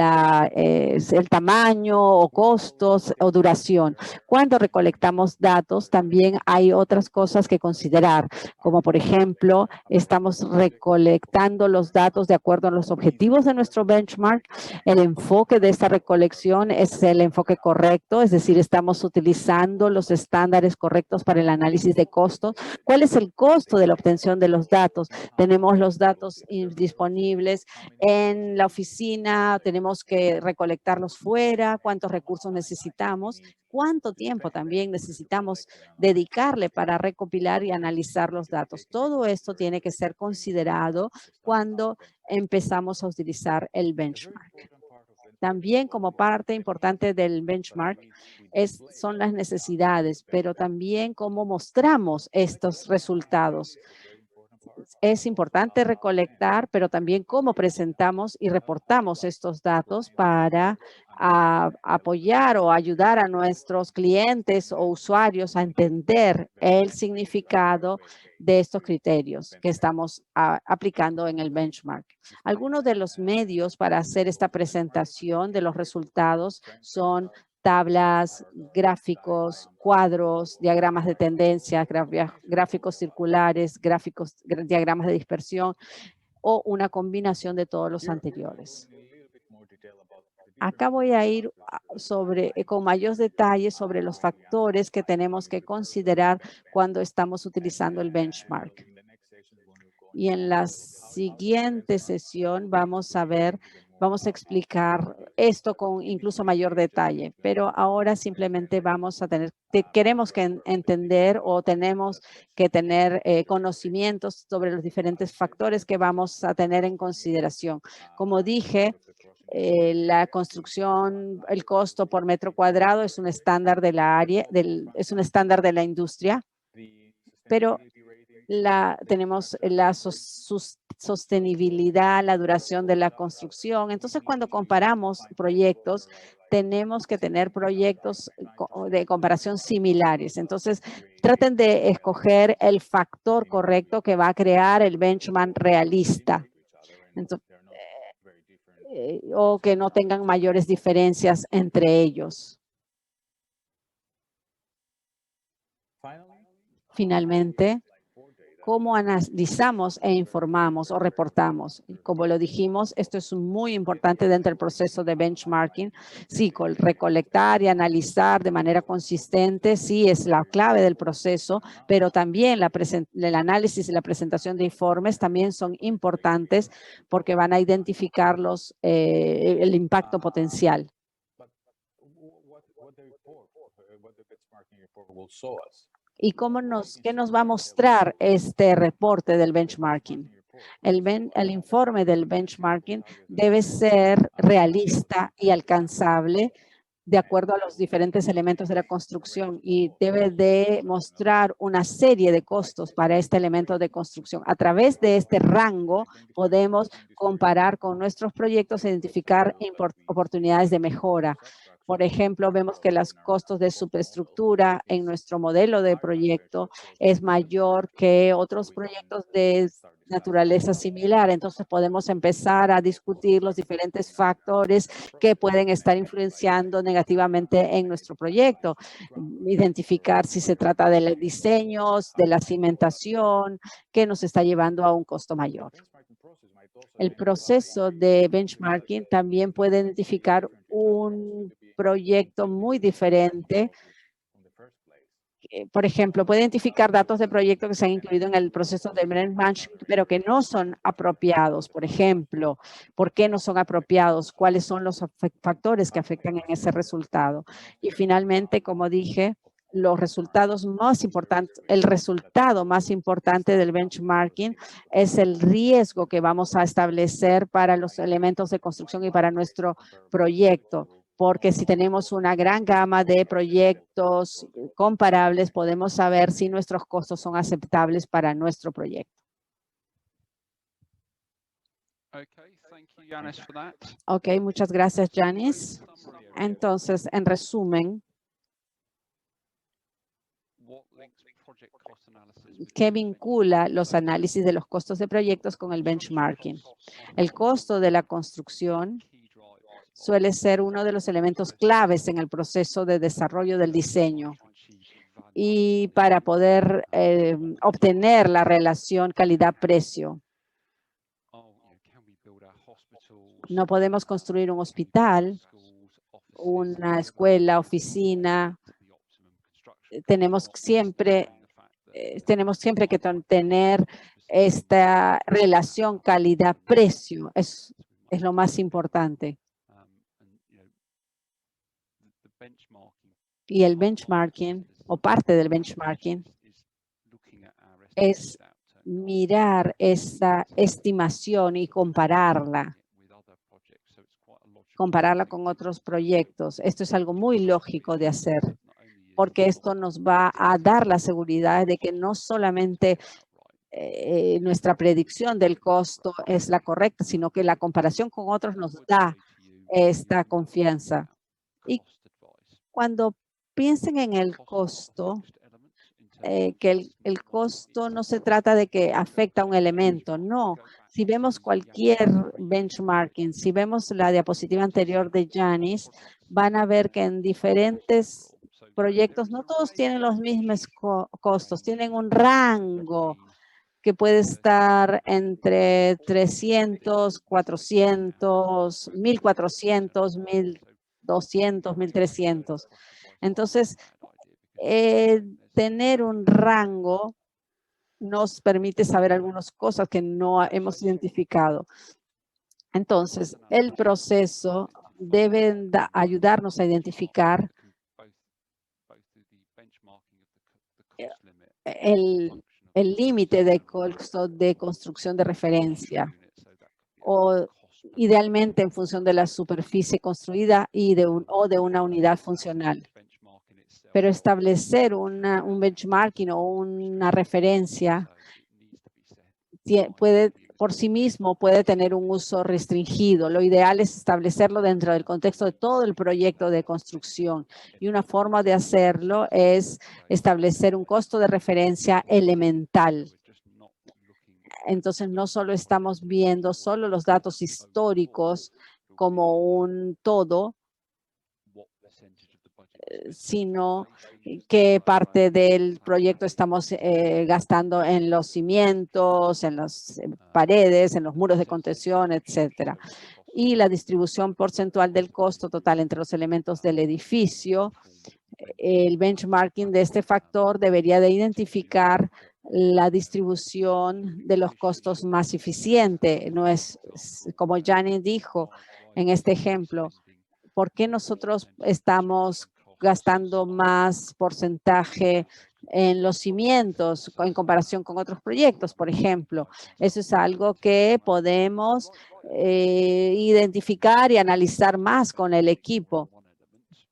el tamaño o costos o duración. Cuando recolectamos datos, también hay otras cosas que considerar, como por ejemplo, estamos recolectando los datos de acuerdo a los objetivos de nuestro benchmark. El enfoque de esta recolección es el enfoque correcto, es decir, estamos utilizando los estándares correctos para el análisis de costos. ¿Cuál es el costo de la obtención de los datos? Tenemos los datos disponibles en la oficina, tenemos que recolectarlos fuera, cuántos recursos necesitamos, cuánto tiempo también necesitamos dedicarle para recopilar y analizar los datos. Todo esto tiene que ser considerado cuando empezamos a utilizar el benchmark. También como parte importante del benchmark son las necesidades, pero también cómo mostramos estos resultados. es importante recolectar, pero también cómo presentamos y reportamos estos datos para apoyar o ayudar a nuestros clientes o usuarios a entender el significado de estos criterios que estamos aplicando en el benchmark. Algunos de los medios para hacer esta presentación de los resultados son tablas, gráficos, cuadros, diagramas de tendencia, gráficos circulares, diagramas de dispersión o una combinación de todos los anteriores. Acá voy a ir con mayores detalles sobre los factores que tenemos que considerar cuando estamos utilizando el benchmark. Y en la siguiente sesión vamos a explicar esto con incluso mayor detalle, pero ahora simplemente queremos entender o tenemos que tener conocimientos sobre los diferentes factores que vamos a tener en consideración. Como dije, la construcción, el costo por metro cuadrado es un estándar de la área, es un estándar de la industria, pero tenemos la sostenibilidad, la duración de la construcción. Entonces, cuando comparamos proyectos, tenemos que tener proyectos de comparación similares. Entonces, traten de escoger el factor correcto que va a crear el benchmark realista. Entonces, o que no tengan mayores diferencias entre ellos. Finalmente, ¿cómo analizamos e informamos o reportamos? Como lo dijimos, esto es muy importante dentro del proceso de benchmarking. Sí, recolectar y analizar de manera consistente, sí, es la clave del proceso, pero también el análisis y la presentación de informes también son importantes porque van a identificar el impacto potencial. ¿Y qué nos va a mostrar este reporte del benchmarking? El informe del benchmarking debe ser realista y alcanzable de acuerdo a los diferentes elementos de la construcción y debe de mostrar una serie de costos para este elemento de construcción. A través de este rango podemos comparar con nuestros proyectos e identificar oportunidades de mejora. Por ejemplo, vemos que los costos de superestructura en nuestro modelo de proyecto es mayor que otros proyectos de naturaleza similar. Entonces, podemos empezar a discutir los diferentes factores que pueden estar influenciando negativamente en nuestro proyecto. Identificar si se trata de los diseños, de la cimentación, que nos está llevando a un costo mayor. El proceso de benchmarking también puede identificar un proyecto muy diferente. Por ejemplo, puede identificar datos de proyectos que se han incluido en el proceso de benchmarking, pero que no son apropiados. Por ejemplo, ¿por qué no son apropiados? ¿Cuáles son los factores que afectan en ese resultado? Y finalmente, como dije, los resultados más importantes, el resultado más importante del benchmarking es el riesgo que vamos a establecer para los elementos de construcción y para nuestro proyecto. Porque si tenemos una gran gama de proyectos comparables, podemos saber si nuestros costos son aceptables para nuestro proyecto. Ok, muchas gracias, Janice. Entonces, en resumen, ¿qué vincula los análisis de los costos de proyectos con el benchmarking? El costo de la construcción suele ser uno de los elementos claves en el proceso de desarrollo del diseño. Y para poder obtener la relación calidad-precio. No podemos construir un hospital, una escuela, oficina. Tenemos siempre que tener esta relación calidad-precio. Es lo más importante. Y el benchmarking, o parte del benchmarking, es mirar esa estimación y compararla con otros proyectos. Esto es algo muy lógico de hacer, porque esto nos va a dar la seguridad de que no solamente nuestra predicción del costo es la correcta, sino que la comparación con otros nos da esta confianza. Y cuando piensen en el costo, que el costo no se trata de que afecta a un elemento, no. Si vemos cualquier benchmarking, si vemos la diapositiva anterior de Yanis, van a ver que en diferentes proyectos no todos tienen los mismos costos, tienen un rango que puede estar entre 300, 400, 1400, 1200, 1300. Entonces, tener un rango nos permite saber algunas cosas que no hemos identificado. Entonces, el proceso debe ayudarnos a identificar el límite de costo de construcción de referencia, o idealmente en función de la superficie construida y de una unidad funcional. Pero establecer un benchmarking o una referencia por sí mismo puede tener un uso restringido. Lo ideal es establecerlo dentro del contexto de todo el proyecto de construcción. Y una forma de hacerlo es establecer un costo de referencia elemental. Entonces, no solo estamos viendo solo los datos históricos como un todo, sino qué parte del proyecto estamos gastando en los cimientos, en las paredes, en los muros de contención, etcétera. Y la distribución porcentual del costo total entre los elementos del edificio. El benchmarking de este factor debería de identificar la distribución de los costos más eficiente. No es, como Janet dijo en este ejemplo, ¿por qué nosotros estamos gastando más porcentaje en los cimientos en comparación con otros proyectos, por ejemplo? Eso es algo que podemos identificar y analizar más con el equipo.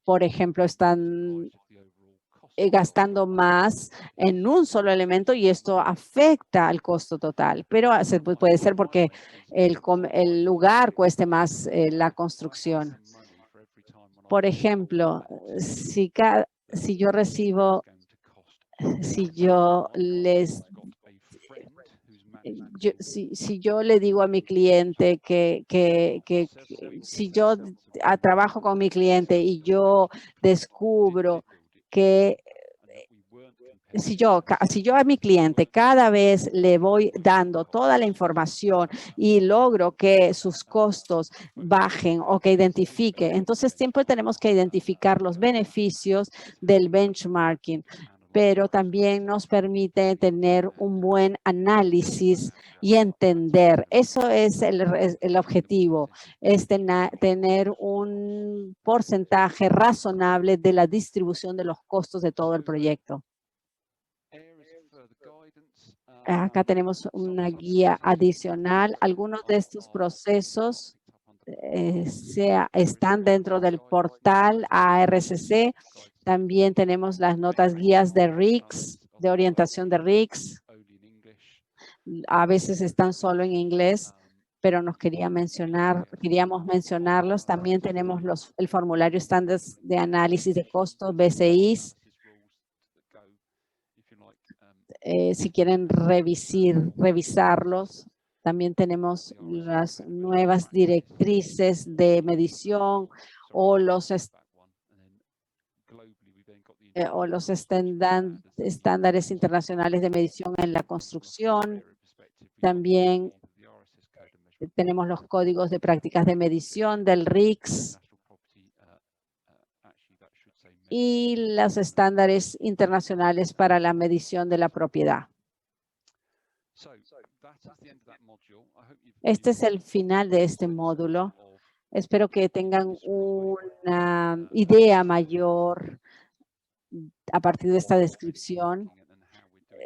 Por ejemplo, están gastando más en un solo elemento y esto afecta al costo total, pero puede ser porque el lugar cueste más la construcción. Por ejemplo, si yo recibo, si yo le digo a mi cliente que si yo trabajo con mi cliente y yo descubro que si yo a mi cliente cada vez le voy dando toda la información y logro que sus costos bajen o que identifique, entonces siempre tenemos que identificar los beneficios del benchmarking, pero también nos permite tener un buen análisis y entender. Eso es el objetivo, es tener un porcentaje razonable de la distribución de los costos de todo el proyecto. Acá tenemos una guía adicional. Algunos de estos procesos están dentro del portal ARCC. También tenemos las notas guías de RICS, de orientación de RICS. A veces están solo en inglés, pero queríamos mencionarlos. También tenemos el formulario estándar de análisis de costos, BCIs. Si quieren revisarlos, también tenemos las nuevas directrices de medición o los estándares internacionales de medición en la construcción. También tenemos los códigos de prácticas de medición del RICS y los estándares internacionales para la medición de la propiedad. Este es el final de este módulo. Espero que tengan una idea mayor a partir de esta descripción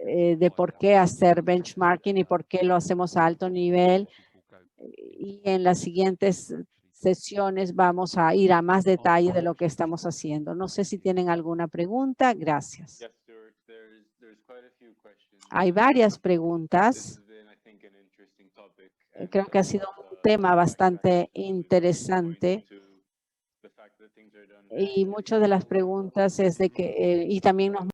de por qué hacer benchmarking y por qué lo hacemos a alto nivel. Y en las siguientes sesiones vamos a ir a más detalle de lo que estamos haciendo. No sé si tienen alguna pregunta. Gracias. Hay varias preguntas. Creo que ha sido un tema bastante interesante. Y muchas de las preguntas es de que, y también nos